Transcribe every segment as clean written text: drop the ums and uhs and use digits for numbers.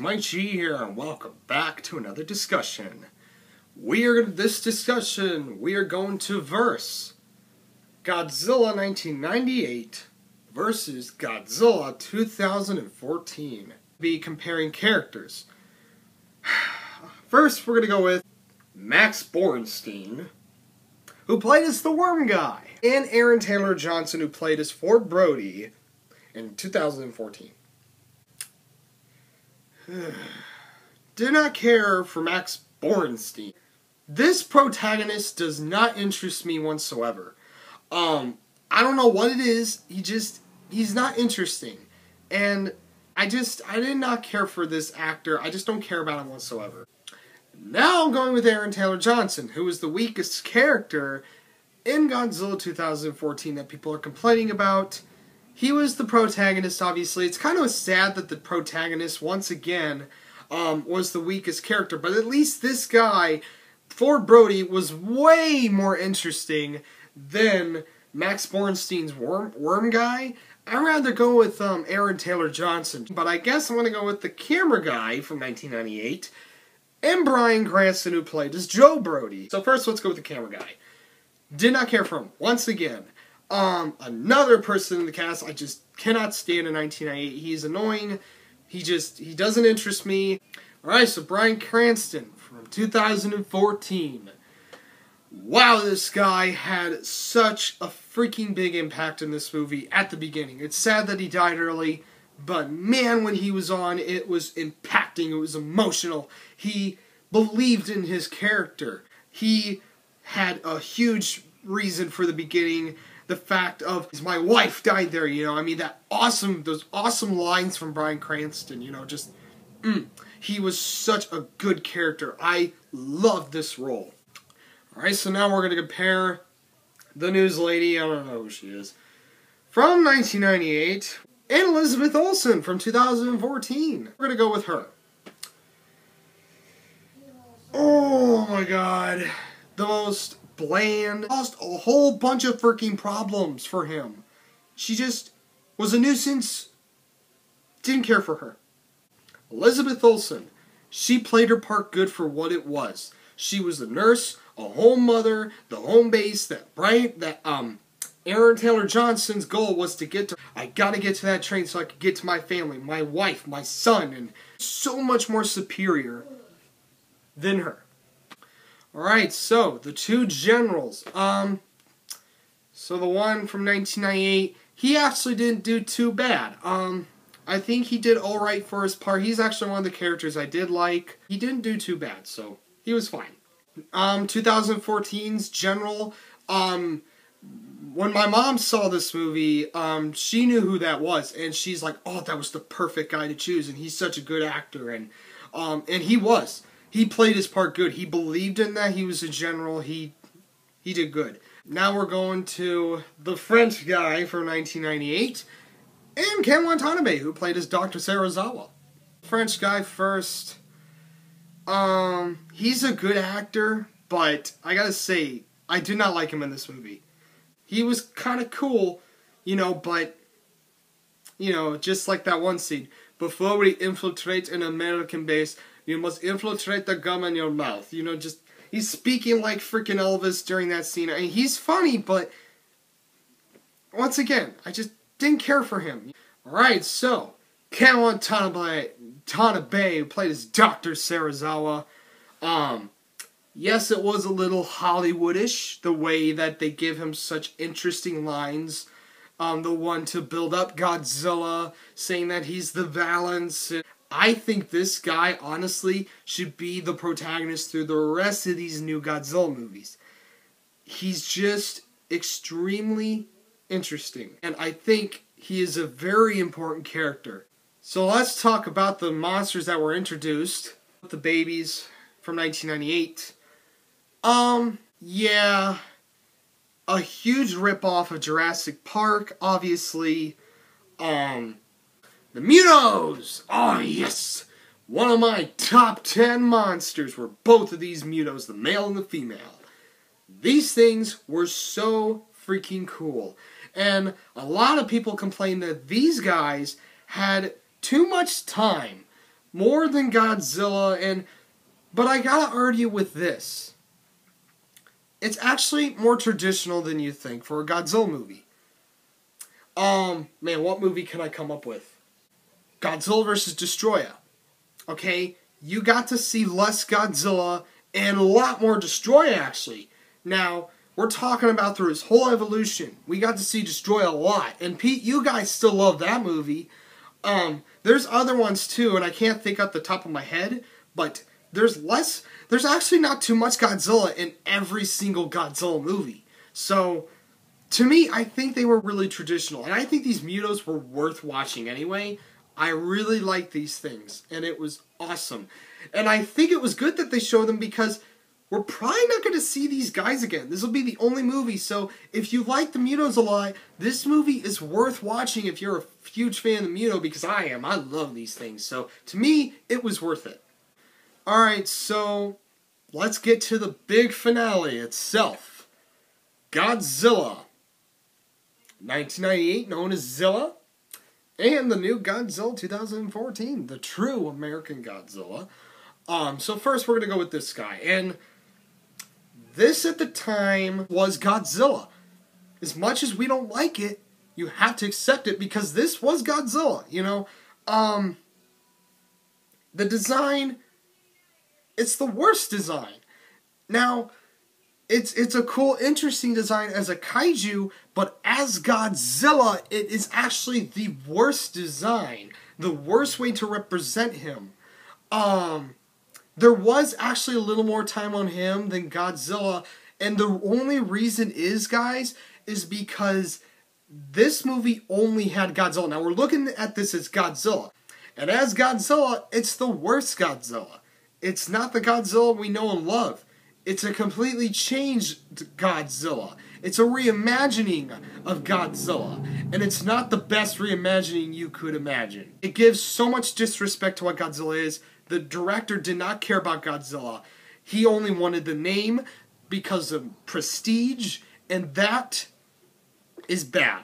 Mike G here, and welcome back to another discussion. We are going to verse Godzilla 1998 versus Godzilla 2014. Be comparing characters. First, we're going to go with Max Borenstein, who played as the Worm Guy, and Aaron Taylor Johnson, who played as Ford Brody in 2014. Did not care for Max Borenstein. This protagonist does not interest me whatsoever. I don't know what it is. He's not interesting. And I did not care for this actor. I just don't care about him whatsoever. Now I'm going with Aaron Taylor Johnson, who is the weakest character in Godzilla 2014 that people are complaining about. He was the protagonist, obviously. It's kind of sad that the protagonist, once again, was the weakest character. But at least this guy, Ford Brody, was way more interesting than Max Borenstein's worm guy. I'd rather go with Aaron Taylor Johnson. But I guess I'm going to go with the camera guy from 1998 and Bryan Cranston, who played as Joe Brody. So first, let's go with the camera guy. Did not care for him, once again. Another person in the cast I just cannot stand in 1998. He's annoying. He doesn't interest me. Alright, so Bryan Cranston from 2014. Wow, this guy had such a freaking big impact in this movie at the beginning. It's sad that he died early, but man, when he was on, it was impacting. It was emotional. He believed in his character. He had a huge reason for the beginning. The fact of, my wife died there, you know, I mean, those awesome lines from Bryan Cranston, you know, he was such a good character. I loved this role. Alright, so now we're going to compare the news lady, I don't know who she is, from 1998, and Elizabeth Olsen from 2014. We're going to go with her. Oh my god, the most bland, caused a whole bunch of freaking problems for him. She just was a nuisance. Didn't care for her. Elizabeth Olsen, she played her part good for what it was. She was a nurse, a home mother, the home base that Aaron Taylor Johnson's goal was to get to. I gotta get to that train so I could get to my family, my wife, my son, and so much more superior than her. Alright, so, the two generals. So the one from 1998, he actually didn't do too bad. I think he did alright for his part. He's actually one of the characters I did like. He didn't do too bad, so he was fine. 2014's general, when my mom saw this movie, she knew who that was, and she's like, oh, that was the perfect guy to choose, and he's such a good actor, and he was. He played his part good. He believed in that. He was a general. He did good. Now we're going to the French guy from 1998, and Ken Watanabe, who played as Dr. Serizawa. French guy first. He's a good actor, but I gotta say, I did not like him in this movie. He was kind of cool, you know, but, you know, just like that one scene. Before we infiltrate an American base, you must infiltrate the gum in your mouth. You know, he's speaking like freaking Elvis during that scene. I mean, he's funny, but once again, I just didn't care for him. Alright, so, Ken Watanabe, who played as Dr. Serizawa. Yes, it was a little Hollywoodish, the way that they give him such interesting lines. The one to build up Godzilla, saying that he's the balance. I think this guy, honestly, should be the protagonist through the rest of these new Godzilla movies. He's just extremely interesting, and I think he is a very important character. So let's talk about the monsters that were introduced. The babies from 1998. Yeah, a huge ripoff of Jurassic Park, obviously. The Mutos! Oh, yes! One of my top 10 monsters were both of these Mutos, the male and the female. These things were so freaking cool. And a lot of people complain that these guys had too much time more than Godzilla, but I gotta argue with this. It's actually more traditional than you think for a Godzilla movie. Man, what movie can I come up with? Godzilla vs. Destroyer. Okay, you got to see less Godzilla and a lot more Destroyer, actually. Now, we're talking about through his whole evolution. We got to see Destroyer a lot. And Pete, you guys still love that movie. There's other ones too, and I can't think off the top of my head, but there's actually not too much Godzilla in every single Godzilla movie. So, to me, I think they were really traditional. And I think these Mutos were worth watching anyway. I really like these things, and it was awesome. And I think it was good that they showed them because we're probably not going to see these guys again. This will be the only movie, so if you like the Mutos a lot, this movie is worth watching if you're a huge fan of the Muto, because I am. I love these things. So, to me, it was worth it. Alright, so let's get to the big finale itself. Godzilla. 1998, known as Zilla. And the new Godzilla 2014, the true American Godzilla. So first we're going to go with this guy. And this at the time was Godzilla. As much as we don't like it, you have to accept it because this was Godzilla, you know. The design, it's the worst design. Now, it's a cool, interesting design as a kaiju, but as Godzilla, it is actually the worst design. The worst way to represent him. There was actually a little more time on him than Godzilla, and the only reason is, guys, is because this movie only had Godzilla. Now, we're looking at this as Godzilla, and as Godzilla, it's the worst Godzilla. It's not the Godzilla we know and love. It's a completely changed Godzilla. It's a reimagining of Godzilla. And it's not the best reimagining you could imagine. It gives so much disrespect to what Godzilla is. The director did not care about Godzilla. He only wanted the name because of prestige, and that is bad.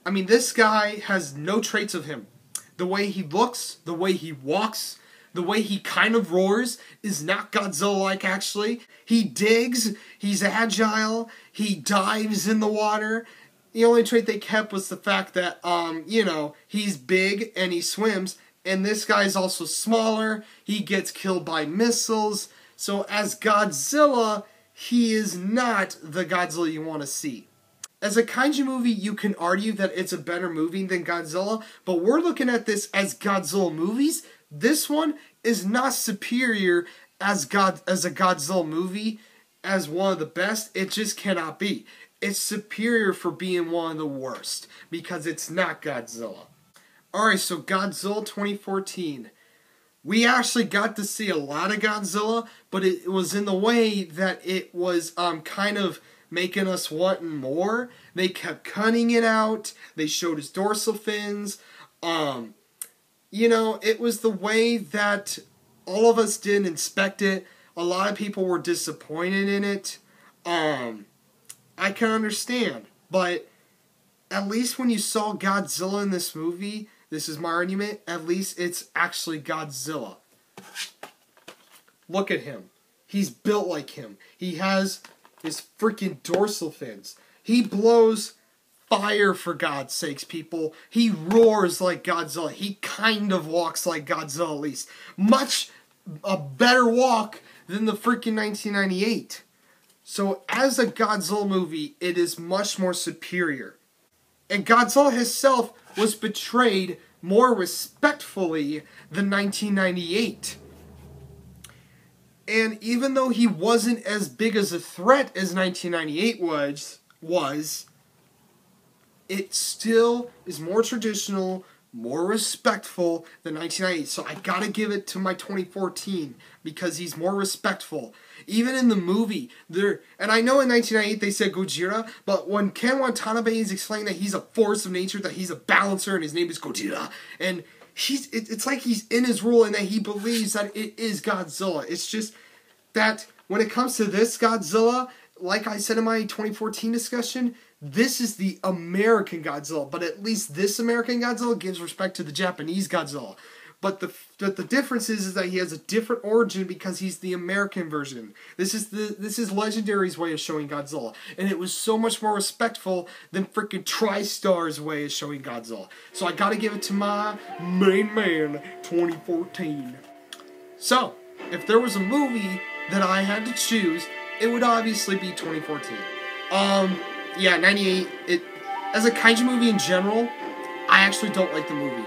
I mean, this guy has no traits of him. The way he looks, the way he walks, the way he kind of roars is not Godzilla-like, actually. He digs, he's agile, he dives in the water. The only trait they kept was the fact that, you know, he's big and he swims. And this guy's also smaller, he gets killed by missiles. So as Godzilla, he is not the Godzilla you want to see. As a kaiju movie, you can argue that it's a better movie than Godzilla, but we're looking at this as Godzilla movies. This one is not superior as a Godzilla movie, as one of the best. It just cannot be. It's superior for being one of the worst, because it's not Godzilla. Alright, so Godzilla 2014. We actually got to see a lot of Godzilla, but it was in the way that it was kind of making us wanting more. They kept cutting it out. They showed his dorsal fins. You know, it was the way that all of us didn't expect it. A lot of people were disappointed in it. I can understand. But at least when you saw Godzilla in this movie, this is my argument, at least it's actually Godzilla. Look at him. He's built like him. He has his freaking dorsal fins. He blows fire, for God's sakes, people. He roars like Godzilla. He kind of walks like Godzilla, at least. Much a better walk than the freaking 1998. So, as a Godzilla movie, it is much more superior. And Godzilla himself was portrayed more respectfully than 1998. And even though he wasn't as big as a threat as 1998 was, it still is more traditional, more respectful than 1998. So I gotta give it to my 2014 because he's more respectful. Even in the movie, and I know in 1998 they said Gojira, but when Ken Watanabe is explaining that he's a force of nature, that he's a balancer, and his name is Gojira, and it's like he's in his role and that he believes that it is Godzilla. It's just that when it comes to this Godzilla, like I said in my 2014 discussion, this is the American Godzilla, but at least this American Godzilla gives respect to the Japanese Godzilla. But the difference is that he has a different origin because he's the American version. This is Legendary's way of showing Godzilla, and it was so much more respectful than freaking TriStar's way of showing Godzilla. So I gotta give it to my main man, 2014. So if there was a movie that I had to choose, it would obviously be 2014. Yeah, 98. As a kaiju movie in general, I actually don't like the movie.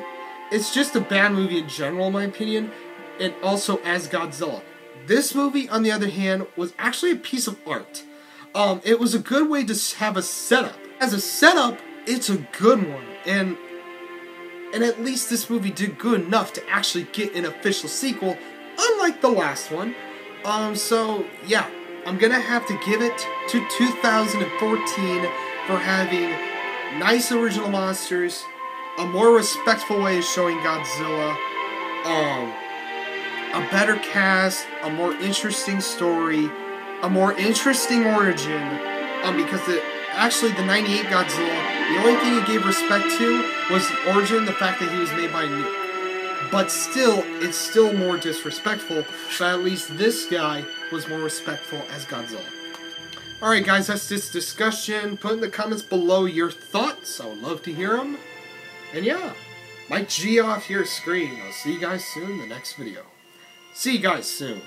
It's just a bad movie in general, in my opinion, and also as Godzilla. This movie, on the other hand, was actually a piece of art. It was a good way to have a setup. As a setup, it's a good one, and at least this movie did good enough to actually get an official sequel, unlike the last one. So yeah, I'm gonna have to give it to 2014 for having nice original monsters, a more respectful way of showing Godzilla, a better cast, a more interesting story, a more interesting origin, because actually the 98 Godzilla, the only thing it gave respect to was the origin, the fact that he was made by a nuke. But still, it's still more disrespectful, so at least this guy was more respectful as Godzilla. Alright guys, that's this discussion. Put in the comments below your thoughts. I would love to hear them. And yeah, Mike G off your screen. I'll see you guys soon in the next video. See you guys soon.